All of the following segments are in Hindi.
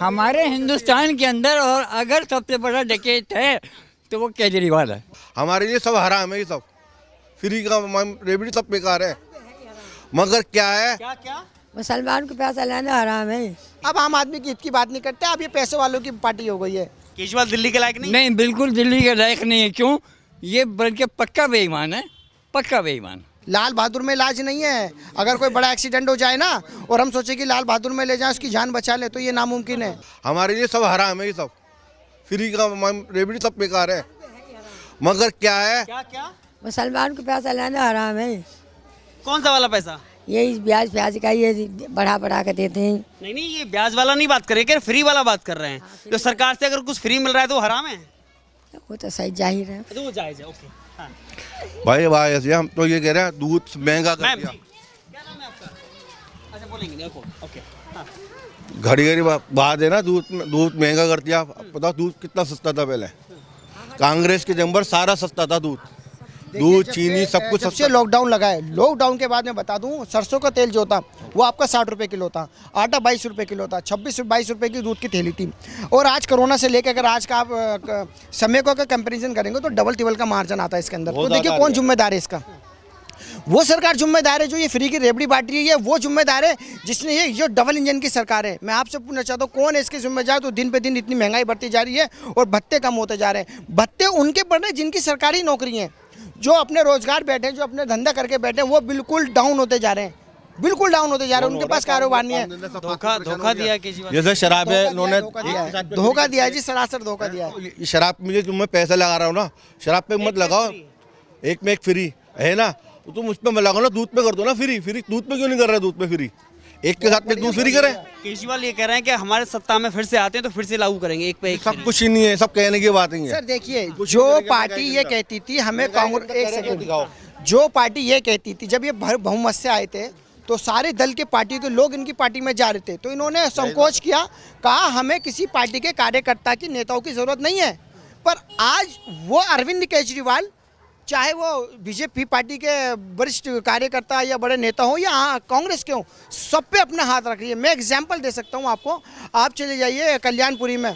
हमारे हिंदुस्तान के अंदर और अगर सबसे बड़ा डकैत है तो वो केजरीवाल है। हमारे लिए सब हराम है, ये सब फ्री का रेबड़ी सब बेकार है। मगर क्या है, क्या मुसलमान को पैसा लेना हराम है। अब आम आदमी की हित की बात नहीं करते, अब ये पैसे वालों की पार्टी हो गई है। केजरीवाल दिल्ली के लायक नहीं? नहीं, बिल्कुल दिल्ली के लायक नहीं है। क्यों? ये बल्कि पक्का बेईमान है, पक्का बेईमान। लाल बहादुर में इलाज नहीं है। अगर कोई बड़ा एक्सीडेंट हो जाए ना और हम सोचे कि लाल बहादुर में ले जाएं, उसकी जान बचा ले, तो ये नामुमकिन है। हमारे लिए सब हराम है, ये सब फ्री का रेबड़ी सब बेकार है। मगर क्या है, क्या मुसलमान को पैसा लेना हराम है। कौन सा वाला पैसा? यही ब्याज प्याज का ये बढ़ा कर देते हैं। नहीं, ये ब्याज वाला नहीं बात कर रहे, क्या फ्री वाला बात कर रहे हैं। जो सरकार से अगर कुछ फ्री मिल रहा है तो वो हराम है। वो तो सही जाहिर है। तो वो जायज है। ओके हाँ। भाई ऐसे हम तो ये कह रहे हैं दूध महंगा कर मैम दिया। क्या नाम है आपका? अच्छा बोलेंगे देखो। ओके हाँ। घड़ी बात है ना, दूध महंगा कर दिया। अब बताओ दूध कितना सस्ता था पहले, कांग्रेस के जंबर सारा सस्ता था दूध चीनी सब कुछ जब से लॉकडाउन लगा है, लॉकडाउन के बाद मैं बता दूं, सरसों का तेल जो था वो आपका 60 रुपये किलो था, आटा 22 रुपये किलो था, 26-22 रुपये की दूध की थैली थी। और आज कोरोना से लेकर अगर आज का आप समय को अगर कंपैरिजन करेंगे तो डबल टिबल का मार्जिन आता है इसके अंदर। तो देखिए कौन जिम्मेदार है इसका? वो सरकार जिम्मेदार है जो ये फ्री की रेबड़ी बांट रही है, वो जिम्मेदार है जिसने ये जो डबल इंजन की सरकार है। मैं आपसे पूछना चाहता हूँ कौन है इसके जिम्मेदार? तो दिन पे दिन इतनी महंगाई बढ़ती जा रही है और भत्ते कम होते जा रहे हैं। भत्ते उनके बढ़ रहे हैं जिनकी सरकारी नौकरी है, जो अपने रोजगार बैठे हैं, जो अपने धंधा करके बैठे हैं, वो बिल्कुल डाउन होते जा रहे हैं, बिल्कुल डाउन होते जा रहे हैं। उनके पास कारोबार नहीं है। धोखा दिया केजरीवाल। जैसे शराब है, इन्होंने धोखा दिया है जी, सरासर धोखा दिया है। शराब में जो मैं पैसा लगा रहा हूँ ना, शराब पे मत लगाओ, एक में एक फ्री है ना, तो तुम उस पे मत लगाओ ना, दूध पे कर दो ना फ्री। दूध पे क्यों नहीं कर रहे? दूध पे फ्री, एक के साथ में दूध फ्री करें। केजरीवाल ये कह रहे हैं कि हमारे सत्ता में फिर से आते हैं तो फिर से लागू करेंगे एक पे एक। सब कुछ ही नहीं है, सब कहने की बात ही है। सर देखिए, जो पार्टी ये कहती थी हमें कांग्रेस, एक सेकंड, जो पार्टी ये कहती थी जब ये बहुमत से आए थे तो सारे दल के पार्टियों के लोग इनकी पार्टी में जा रहे थे, तो इन्होंने संकोच किया, कहा हमें किसी पार्टी के कार्यकर्ता की, नेताओं की जरूरत नहीं है। पर आज वो अरविंद केजरीवाल, चाहे वो बीजेपी पार्टी के वरिष्ठ कार्यकर्ता या बड़े नेता हो या कांग्रेस के हो, सब पे अपना हाथ रख रही है। मैं एग्जांपल दे सकता हूँ आपको, आप चले जाइए कल्याणपुरी में,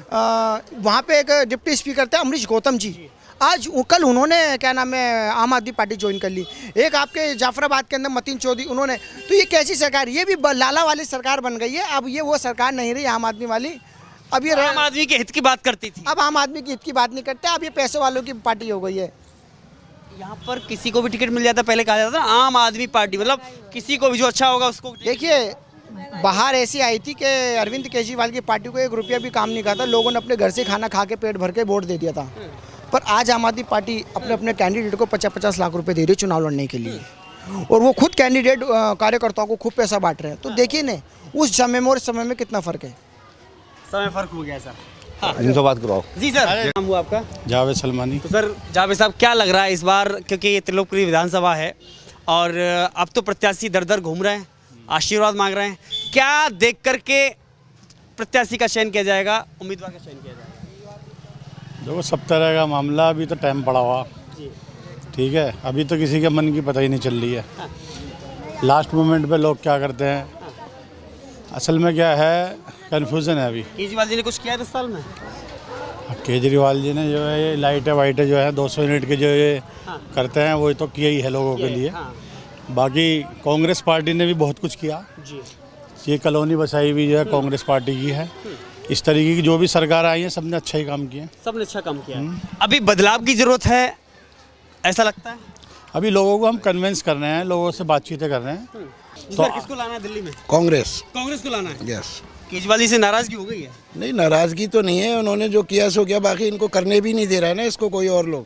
वहाँ पे एक डिप्टी स्पीकर थे अमरीश गौतम जी, आज कल उन्होंने क्या नाम है आम आदमी पार्टी ज्वाइन कर ली। एक आपके जाफराबाद के अंदर मतीन चौधरी, उन्होंने, तो ये कैसी सरकार? ये भी लाला वाली सरकार बन गई है। अब ये वो सरकार नहीं रही आम आदमी वाली। अब ये आम आदमी के हित की बात करती थी, अब आम आदमी की हित की बात नहीं करते, अब ये पैसे वालों की पार्टी हो गई है। यहाँ पर किसी को भी टिकट मिल जाता, पहले कहा जाता था ना आम आदमी पार्टी, मतलब किसी को भी जो अच्छा होगा उसको। देखिए बाहर ऐसी आई थी कि अरविंद केजरीवाल की पार्टी को 1 रुपया भी काम नहीं करता, लोगों ने अपने घर से खाना खा के पेट भर के वोट दे दिया था। पर आज आम आदमी पार्टी अपने अपने कैंडिडेट को 50-50 लाख रुपए दे रही है चुनाव लड़ने के लिए, और वो खुद कैंडिडेट कार्यकर्ताओं को खूब पैसा बांट रहे हैं। तो देखिए ना उस समय में और इस समय में कितना फर्क है। समय फर्क हो गया सर। इनसे बात कराओ जी सर, नाम हुआ आपका? जावेद सलमानी। तो सर जावेद साहब, क्या लग रहा है इस बार, क्योंकि ये त्रिलोकपुरी विधानसभा है और अब तो प्रत्याशी दर दर घूम रहे हैं, आशीर्वाद मांग रहे हैं, क्या देख करके प्रत्याशी का चयन किया जाएगा, उम्मीदवार का चयन किया जाएगा? देखो सब तरह का मामला, अभी तो टाइम पड़ा हुआ, ठीक है, अभी तो किसी के मन की पता ही नहीं चल रही है। लास्ट मोमेंट पे लोग क्या करते हैं, असल में क्या है, कन्फ्यूज़न है अभी। केजरीवाल जी ने कुछ किया 10 साल में? केजरीवाल जी ने जो है ये लाइटें वाइटें जो है 200 यूनिट के जो ये करते हैं, वो तो किया ही है लोगों के लिए। बाकी कांग्रेस पार्टी ने भी बहुत कुछ किया जी। ये कॉलोनी बसाई भी जो है कांग्रेस पार्टी की है। इस तरीके की जो भी सरकार आई है सबने अच्छा ही काम किया, सबने अच्छा काम किया। अभी बदलाव की जरूरत है ऐसा लगता है? अभी लोगों को हम कन्विंस कर रहे हैं, लोगों से बातचीतें कर रहे हैं। तो किसको लाना है दिल्ली में? कांग्रेस को लाना है। यस। केजरीवाल जी से नाराजगी हो गई है? नहीं, नाराजगी तो नहीं है, उन्होंने जो किया सो किया, बाकी इनको करने भी नहीं दे रहा है ना इसको कोई और लोग।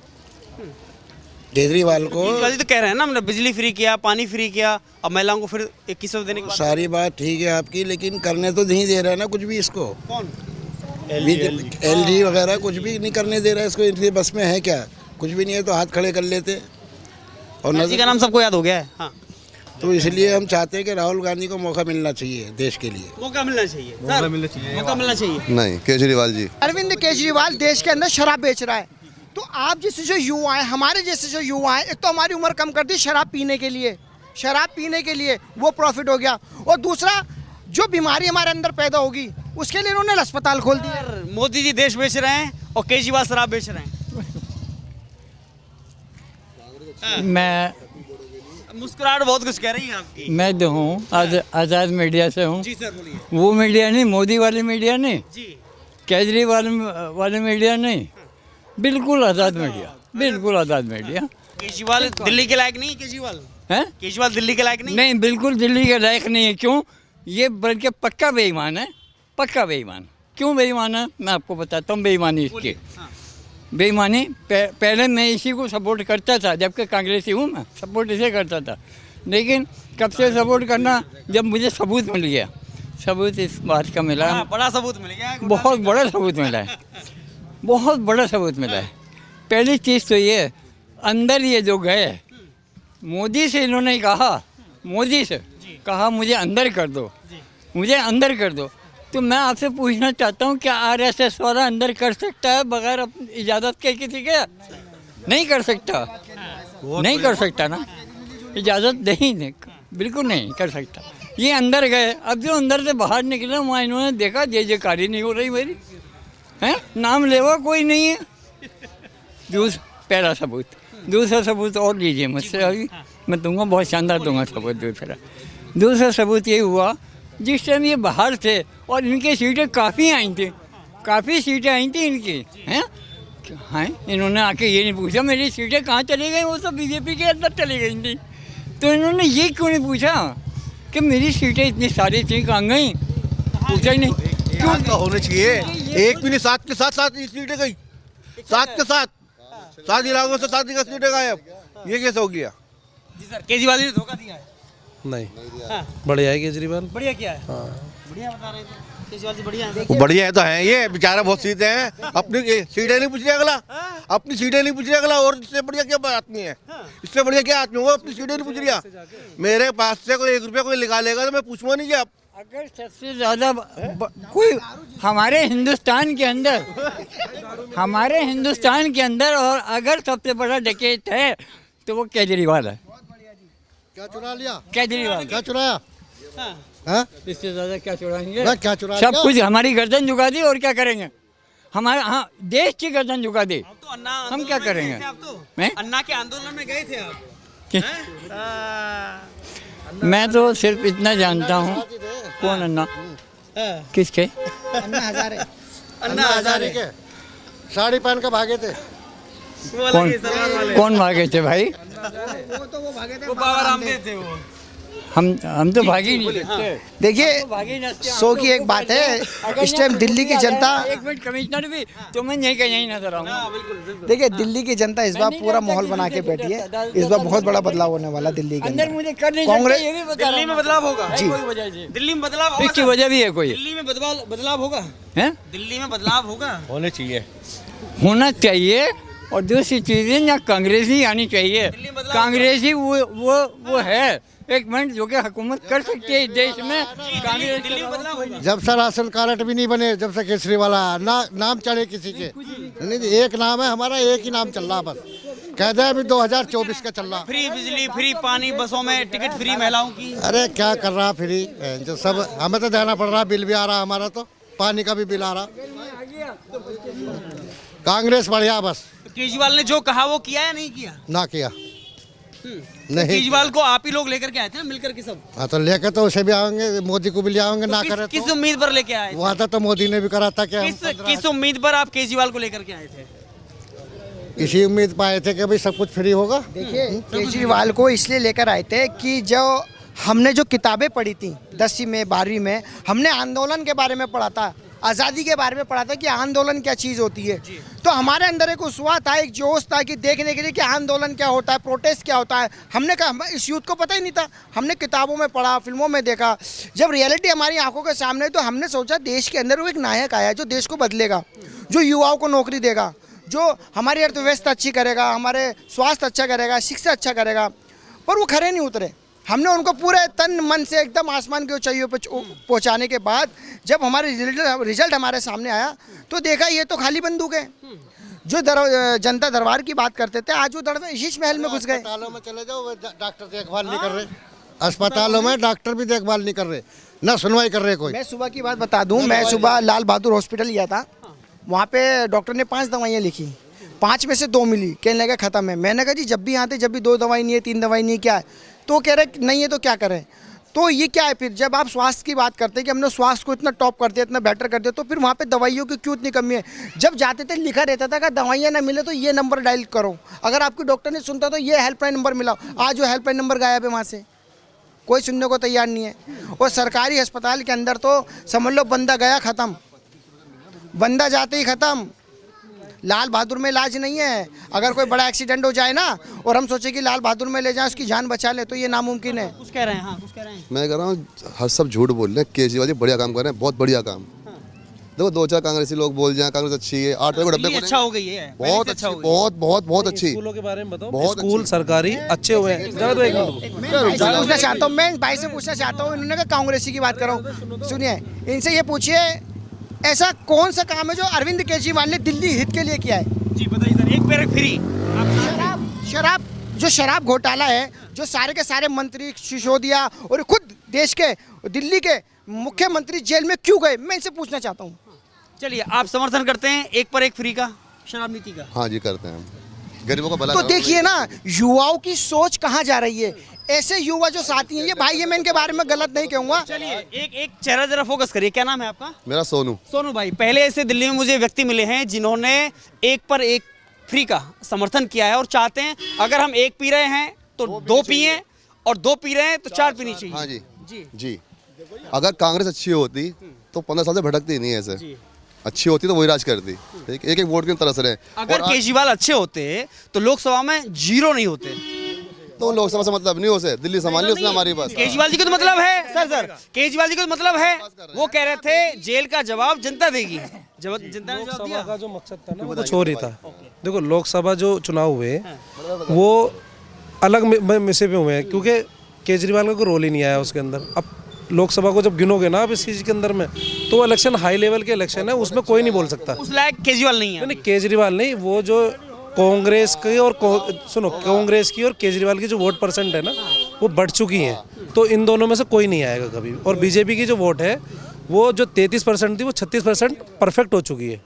केजरीवाल को केजरीवाल जी तो कह रहे हैं ना हमने बिजली फ्री किया, पानी फ्री किया, अब महिलाओं को फिर 2100 देने की बात। सारी बात ठीक है आपकी, लेकिन करने तो नहीं दे रहा है ना कुछ भी इसको। कौन? एलजी वगैरह कुछ भी नहीं करने दे रहा है इसको। इनके बस में है क्या? कुछ भी नहीं है तो हाथ खड़े कर लेते। और नजर का नाम सबको याद हो गया है। हाँ। तो इसलिए हम चाहते हैं कि राहुल गांधी को मौका मिलना चाहिए देश के लिए। मौका मिलना चाहिए, मौका मिलना चाहिए। नहीं, केजरीवाल जी। अरविंद केजरीवाल देश के अंदर शराब बेच रहा है, तो आप जैसे जो युवा हैं, हमारे जैसे जो युवा हैं, एक तो हमारी उम्र कम कर दी शराब पीने के लिए, शराब पीने के लिए वो प्रॉफिट हो गया, और दूसरा जो बीमारी हमारे अंदर पैदा होगी उसके लिए इन्होंने अस्पताल खोल दिया। मोदी जी देश बेच रहे हैं और केजरीवाल शराब बेच रहे हैं। मैं मुस्कुराहट बहुत कुछ कह रही है आपकी। मैं जो हूँ आज़ाद मीडिया से हूँ। जी सर बोलिए। वो मीडिया नहीं, मोदी वाली मीडिया नहीं, जी केजरीवाल वाली मीडिया नहीं, बिल्कुल आज़ाद मीडिया, बिल्कुल आज़ाद मीडिया। केजरीवाल दिल्ली के लायक नहीं है। केजरीवाल हैं? केजरीवाल दिल्ली के लायक नहीं। नहीं, बिल्कुल दिल्ली के लायक नहीं है। क्यों? ये बल्कि पक्का बेईमान है, पक्का बेईमान। क्यों बेईमान है मैं आपको बताता हूँ बेईमानी इसकी। हाँ। बेईमानी पहले मैं इसी को सपोर्ट करता था, जबकि कांग्रेसी हूँ मैं, सपोर्ट इसे करता था। लेकिन कब से सपोर्ट करना, जब मुझे सबूत मिल गया। सबूत इस बात का मिला, हाँ, बड़ा सबूत मिल गया है। बहुत बड़ा सबूत मिला है, बहुत बड़ा सबूत मिला है। पहली चीज़ तो ये, अंदर ये जो गए, मोदी से इन्होंने कहा, मोदी से कहा मुझे अंदर कर दो, मुझे अंदर कर दो। तो मैं आपसे पूछना चाहता हूँ, क्या आरएसएस वाला अंदर कर सकता है बगैर इजाज़त के किसी के? नहीं कर सकता, नहीं कर सकता ना, इजाज़त नहीं, बिल्कुल नहीं कर सकता। ये अंदर गए, अब जो अंदर से बाहर निकले वहाँ इन्होंने देखा जय जयकारी नहीं हो रही मेरी, हैं? नाम लेवा कोई नहीं है। पहला सबूत। दूसरा सबूत और लीजिए मुझसे, अभी मैं दूंगा, बहुत शानदार दूंगा सबूत। दूसरा सबूत ये हुआ, जिस टाइम ये बाहर थे और इनकी सीटें काफ़ी आई थी, काफ़ी सीटें आई थी इनकी, हैं? हाँ, इन्होंने आके ये नहीं पूछा मेरी सीटें कहाँ चली गई, वो सब बीजेपी के अंदर चली गई थी। तो इन्होंने ये क्यों नहीं पूछा कि मेरी सीटें इतनी सारी थी कहाँ गई? पूछा ही नहीं। क्यों होने चाहिए? एक भी नहीं, 7 के साथ 7 सीटें गई, 7 के साथ 7 इलाकों से 7 सीटें गायब। ये कैसे हो गया? जी सर, केजरीवाल ने धोखा दिया है। नहीं, हाँ। बढ़िया है केजरीवाल। बढ़िया किया है। हाँ। बढ़िया बता रहे थे केजरीवाल जी, बढ़िया है। बढ़िया है तो है, ये बेचारा बहुत सीधे हैं, अपनी सीटें नहीं पूछ रहे अगला, अपनी सीटें नहीं पूछ रहे अगला। और इससे बढ़िया क्या आदमी है? इससे बढ़िया क्या आदमी हो? अपनी सीटें नहीं पूछ रहा। मेरे पास से कोई 1 रुपया कोई निकालेगा तो मैं पूछूंगा नहीं कि आप। अगर सबसे ज़्यादा कोई हमारे हिंदुस्तान के अंदर, हमारे हिंदुस्तान के अंदर और अगर सबसे बड़ा डकैत है तो वो केजरीवाल है। क्या चुरा लिया? केजरीवाल क्या चुराया? हाँ। इससे ज़्यादा क्या चुराएंगे? क्या चुरा सब कुछ हमारी गर्दन झुका दी, और क्या करेंगे? हमारे, हाँ, देश की गर्दन झुका दी। तो अन्ना हम क्या करेंगे? आप तो मैं? अन्ना के आंदोलन में गए थे आप? मैं तो सिर्फ इतना जानता हूँ। कौन अन्ना? किसके? अन्ना हजारे। अन्ना हजारे के साड़ी पहन के भागे थे। कौन कौन भागे थे भाई? वो बाबा रामदेव थे वो। हम तो भागी नहीं सकते। देखिए, सो की एक बात है, इस टाइम दिल्ली की जनता, एक मिनट कमिश्नर भी, तो मैं यहीं का यहीं नजर आऊंगा। देखिए दिल्ली की जनता इस बार पूरा माहौल बना के बैठी है। इस बार बहुत बड़ा बदलाव होने वाला दिल्ली के अंदर अंदर। मुझे कर नहीं कांग्रेस- सकते, ये भी बता दिल्ली में बदलाव होगा। जी। कोई वजह से। दिल्ली में बदलाव होगा। इसकी वजह भी है कोई, दिल्ली में बदलाव होगा। है? दिल्ली में बदलाव होगा। होने चाहिए, होना चाहिए। और दूसरी चीजें ना कांग्रेसी आनी चाहिए। दिल्ली में बदलाव कांग्रेसी वो है एक मिनट जो कि हुकूमत कर सकती है इस देश में। कांग्रेस दिल्ली में बदलाव होगा। जब से राशन कार्ड भी नहीं बने, जब से केजरीवाल आया, ना नाम चढ़े किसी के नहीं, एक नाम है हमारा, एक ही नाम चल रहा बस। कहते हैं अभी 2024 का चल रहा। फ्री बिजली, फ्री पानी, बसों में टिकट फ्री महिलाओं की। अरे क्या कर रहा फ्री, जो सब हमें तो देना पड़ रहा, बिल भी आ रहा हमारा, तो पानी का भी बिल आ रहा। कांग्रेस बढ़िया बस। केजरीवाल ने जो कहा वो किया या नहीं किया? ना किया नहीं। केजरीवाल को आप ही लोग लेकर के आए थे ना, मिलकर के सब। हाँ तो लेकर तो उसे भी आएंगे, मोदी को भी ले आएंगे, ना करे किस तो उम्मीद पर लेके आए थे? वहाँ तो मोदी ने भी करा था क्या? किस उम्मीद पर आप केजरीवाल को लेकर के आए थे? इसी उम्मीद पाए थे कि भाई सब कुछ फ्री होगा। देखिए, केजरीवाल को इसलिए लेकर आए थे कि जो हमने जो किताबें पढ़ी थी 10वीं में 12वीं में, हमने आंदोलन के बारे में पढ़ा था, आज़ादी के बारे में पढ़ा था कि आंदोलन क्या चीज़ होती है। तो हमारे अंदर एक उत्साह था, एक जोश था कि देखने के लिए कि आंदोलन क्या होता है, प्रोटेस्ट क्या होता है। हमने कहा, इस यूथ को पता ही नहीं था। हमने किताबों में पढ़ा, फिल्मों में देखा। जब रियलिटी हमारी आंखों के सामने, तो हमने सोचा देश के अंदर वो एक नायक आया जो देश को बदलेगा, जो युवाओं को नौकरी देगा, जो हमारी अर्थव्यवस्था अच्छी करेगा, हमारे स्वास्थ्य अच्छा करेगा, शिक्षा अच्छा करेगा। पर वो खरे नहीं उतरे। हमने उनको पूरे तन मन से एकदम आसमान की ऊंचाइयों पर पहुंचाने के बाद जब हमारे रिजल्ट हमारे सामने आया तो देखा ये तो खाली बंदूक है। जो जनता दरबार की बात करते थे, आज वो शीश महल में घुस गए। अस्पतालों में चले जाओ, डॉक्टर देखभाल नहीं कर रहे। अस्पतालों में डॉक्टर भी देखभाल नहीं कर रहे। ना सुनवाई कर रहे कोई। मैं सुबह की बात बता दूं, मैं सुबह लाल बहादुर हॉस्पिटल गया था, वहाँ पे डॉक्टर ने 5 दवाइयाँ लिखी, 5 में से 2 मिली, कहने लगा ख़त्म है। मैंने कहा जी जब भी आते जब भी 2 दवाई नहीं है 3 दवाई नहीं है क्या है, तो कह रहे नहीं है तो क्या करें। तो ये क्या है फिर, जब आप स्वास्थ्य की बात करते हैं कि हमने स्वास्थ्य को इतना टॉप कर दिया, इतना बेटर कर दिया, तो फिर वहाँ पे दवाइयों की क्यों इतनी कमी है। जब जाते थे लिखा रहता था कि दवाइयाँ ना मिले तो ये नंबर डायल करो, अगर आपकी डॉक्टर ने सुनता तो ये हेल्पलाइन नंबर मिलाओ। आज वो हेल्पलाइन नंबर गायब है, वहाँ से कोई सुनने को तैयार नहीं है। और सरकारी अस्पताल के अंदर तो समझ लो बंदा गया ख़त्म, बंदा जाते ही ख़त्म। लाल बहादुर में इलाज नहीं है। अगर कोई बड़ा एक्सीडेंट हो जाए ना और हम सोचे कि लाल बहादुर में ले जाएं उसकी जान बचा ले, तो ये नामुमकिन है। कुछ कह रहे हैं, हाँ कुछ कह रहे हैं। मैं कह रहा हूँ हर सब झूठ बोल रहे हैं। केजरीवाल जी बढ़िया काम कर रहे हैं, बहुत बढ़िया काम। देखो 2-4 कांग्रेसी लोग बोल जाएं कांग्रेस अच्छी है, 8 रुपये डब्बे अच्छा हो गई है, बहुत अच्छी, बहुत अच्छी। स्कूलों के बारे में बताओ। बहुत स्कूल सरकारी अच्छे हुए हैं। जरा तो एक मिनट पूछना चाहता हूँ, मैं भाई से पूछना चाहता हूँ, इन्होंने कहा कांग्रेसी की बात करो, सुनिए इनसे ये पूछिए ऐसा कौन सा काम है जो अरविंद केजरीवाल ने दिल्ली हित के लिए किया है। जी बताइए सर, एक पैर फ्री। शराब जो शराब घोटाला है, जो सारे के सारे मंत्री सिसोदिया और खुद देश के दिल्ली के मुख्यमंत्री जेल में क्यों गए, मैं इनसे पूछना चाहता हूँ। चलिए, आप समर्थन करते हैं एक पर एक फ्री का शराब नीति का? हाँ जी करते हैं, गरीबों का भला। तो देखिए ना युवाओं की सोच कहाँ जा रही है। ऐसे युवा जो साथी हैं, ये भाई ये मैं इनके बारे में गलत नहीं कहूँगा। चलिए एक चेहरा जरा फोकस करिए, क्या नाम है आपका? मेरा सोनू। सोनू भाई, पहले ऐसे दिल्ली में मुझे व्यक्ति मिले हैं जिन्होंने एक पर एक फ्री का समर्थन किया है और चाहते हैं अगर हम एक पी रहे हैं तो 2 पिए और 2 पी रहे हैं तो 4 पीनी चाहिए। हाँ जी जी। अगर कांग्रेस अच्छी होती तो 15 साल से भटकती ही नहीं ऐसे। अच्छी होती तो वही राज करती। एक एक वोट की तरस रहे। अगर केजरीवाल अच्छे होते तो लोकसभा में 0 नहीं होते। तो लोकसभा से मतलब नहीं हो से, दिल्ली संभालनी उसने हमारी पास। केजरीवाल जी को तो मतलब है सर केजरीवाल जी को तो मतलब है, वो कह रहे थे जेल का जवाब जनता देगी। जनता ने जवाब लोकसभा दिया। का जो मकसद था ना वो कुछ और ही था। देखो लोकसभा जो चुनाव हुए वो अलग विषय पे हुए हैं, क्योंकि केजरीवाल का कोई रोल ही नहीं आया उसके अंदर। अब लोकसभा को जब गिनोगे ना आप इस चीज के अंदर में, तो इलेक्शन हाई लेवल के इलेक्शन है, उसमें कोई नहीं बोल सकता। उस लायक केजरीवाल नहीं है। नहीं केजरीवाल नहीं, वो जो कांग्रेस की और सुनो कांग्रेस की और केजरीवाल की जो वोट परसेंट है ना वो बढ़ चुकी है, तो इन दोनों में से कोई नहीं आएगा कभी। और बीजेपी की जो वोट है वो जो 33% थी वो 36% परफेक्ट हो चुकी है,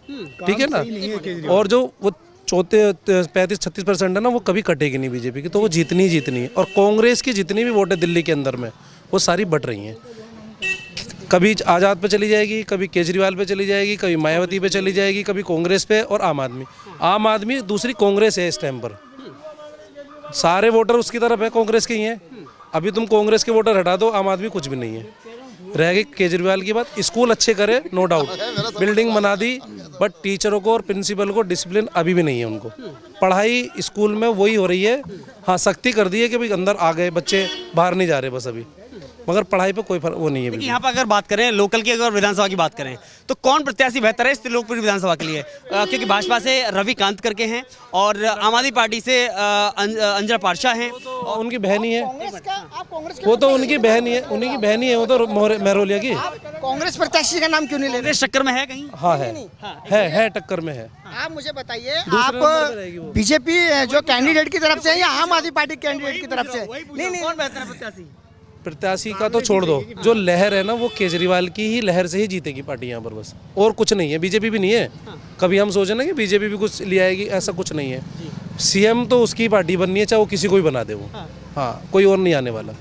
ठीक है ना। और जो वो 35-36% है ना वो कभी कटेगी नहीं बीजेपी की, तो वो जीतनी ही जीतनी है। और कांग्रेस की जितनी भी वोट है दिल्ली के अंदर में वो सारी बढ़ रही हैं। कभी आज़ाद पे चली जाएगी, कभी केजरीवाल पे चली जाएगी, कभी मायावती पे चली जाएगी, कभी कांग्रेस पे और आम आदमी दूसरी कांग्रेस है इस टाइम पर। सारे वोटर उसकी तरफ है, कांग्रेस के ही हैं। अभी तुम कांग्रेस के वोटर हटा दो, आम आदमी कुछ भी नहीं है। रह गई केजरीवाल की बात। स्कूल अच्छे करे नो डाउट, बिल्डिंग बना दी, बट टीचरों को और प्रिंसिपल को डिसिप्लिन अभी भी नहीं है उनको। पढ़ाई स्कूल में वही हो रही है, हाँ सख्ती कर दी है कि भाई अंदर आ गए बच्चे, बाहर नहीं जा रहे बस अभी, मगर पढ़ाई पे कोई फर्क वो नहीं है। यहाँ पर अगर बात करें लोकल की, अगर विधानसभा की बात करें तो कौन प्रत्याशी बेहतर है इस त्रिलोकपुर विधानसभा के लिए? क्योंकि भाजपा से रविकांत करके हैं और आम आदमी पार्टी से अंजना पारशा हैं। और उनकी बहन ही है, कांग्रेस वो तो उनकी बहन ही है, उन्हीं की बहन ही है वो तो महरौलिया की। कांग्रेस प्रत्याशी का नाम क्यों नहीं ले रहे? चक्कर में है कहीं? हाँ है टक्कर में है। आप मुझे बताइए, नंबर आप पे रहेगी वो। बीजेपी जो कैंडिडेट की तरफ से है या आम आदमी पार्टी कैंडिडेट की तरफ से? नहीं कौन बेहतर है प्रत्याशी? प्रत्याशी का तो छोड़ दो, जो लहर है ना वो केजरीवाल की ही लहर से ही जीतेगी पार्टी यहाँ पर, बस और कुछ नहीं है। बीजेपी भी नहीं है। कभी हम सोचे ना कि बीजेपी भी कुछ ले आएगी, ऐसा कुछ नहीं है। सीएम तो उसकी पार्टी बननी है, चाहे वो किसी को भी बना दे वो। हाँ कोई और नहीं आने वाला।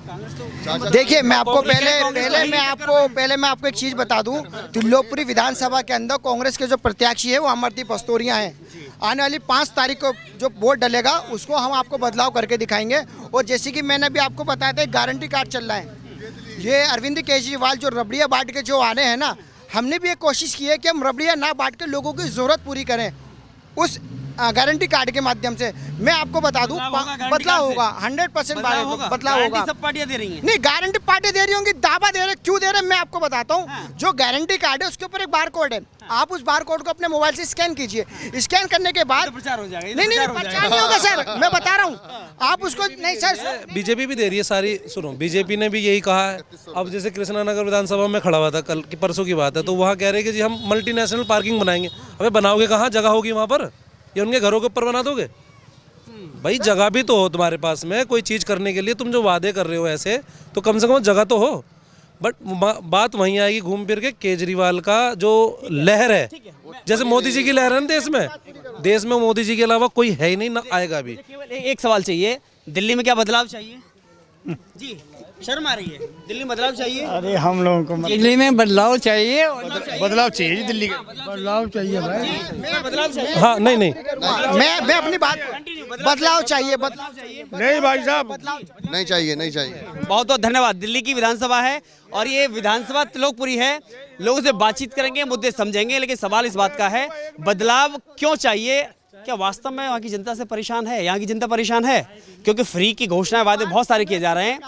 देखिए मैं आपको पहले मैं आपको एक चीज़ बता दूं, त्रिलोकपुरी विधानसभा के अंदर कांग्रेस के जो प्रत्याशी है वो अमरदीप पस्तोरिया हैं। आने वाली 5 तारीख को जो वोट डलेगा उसको हम आपको बदलाव करके दिखाएंगे। और जैसे कि मैंने भी आपको बताया था, गारंटी कार्ड चल रहा है। ये अरविंद केजरीवाल जो रबड़िया बांट के जो आ रहे हैं ना, हमने भी एक कोशिश की है कि हम रबड़िया ना बांट के लोगों की ज़रूरत पूरी करें उस गारंटी कार्ड के माध्यम से। मैं आपको बता दूं बदलाव होगा, 100% बदलाव होगा। सब पार्टियां दे रही हैं। नहीं गारंटी पार्टी दे रही होंगी, दावा दे रहे, क्यों दे रहे मैं आपको बताता हूँ। जो गारंटी कार्ड है उसके ऊपर एक बार कोड है, आप उस बार कोड को अपने मोबाइल से स्कैन कीजिए। स्कैन करने के बाद प्रचार हो जाएगा। नहीं प्रचार नहीं होगा सर, मैं बता रहा हूँ आप उसको। नहीं सर बीजेपी भी दे रही है सारी। सुनो बीजेपी ने भी यही कहा है। अब जैसे कृष्णानगर विधानसभा में खड़ा हुआ था कल की परसों की बात है, तो वहाँ कह रहे हैं कि जी हम मल्टीनेशनल पार्किंग बनाएंगे। अबे बनाओगे कहाँ, जगह होगी वहाँ पर या उनके घरों के ऊपर बना दोगे? भाई जगह भी तो हो तुम्हारे पास में, कोई चीज़ करने के लिए तुम जो वादे कर रहे हो ऐसे, तो कम से कम जगह तो हो। बट बात वहीं आएगी घूम फिर के, केजरीवाल का जो लहर है, जैसे मोदी जी की लहर है ना देश में मोदी जी के अलावा कोई है ही नहीं, ना आएगा भी। केवल एक सवाल चाहिए, दिल्ली में क्या बदलाव चाहिए? जी, शर्म आ रही है, दिल्ली में बदलाव चाहिए? अरे हम लोगों को दिल्ली में बदलाव चाहिए, बदलाव चाहिए जी दिल्ली का। बदलाव चाहिए भाई, बदलाव चाहिए। हाँ नहीं मैं अपनी बात, बदलाव चाहिए, बदलाव चाहिए। नहीं भाई साहब, नहीं चाहिए, नहीं चाहिए। बहुत बहुत धन्यवाद। दिल्ली की विधानसभा है और ये विधानसभा त्रिलोकपुरी है, लोगों से बातचीत करेंगे, मुद्दे समझेंगे, लेकिन सवाल इस बात का है, बदलाव क्यों चाहिए? क्या वास्तव में वहाँ की जनता से परेशान है? यहाँ की जनता परेशान है क्योंकि फ्री की घोषणाएं, वादे बहुत सारे किए जा रहे हैं।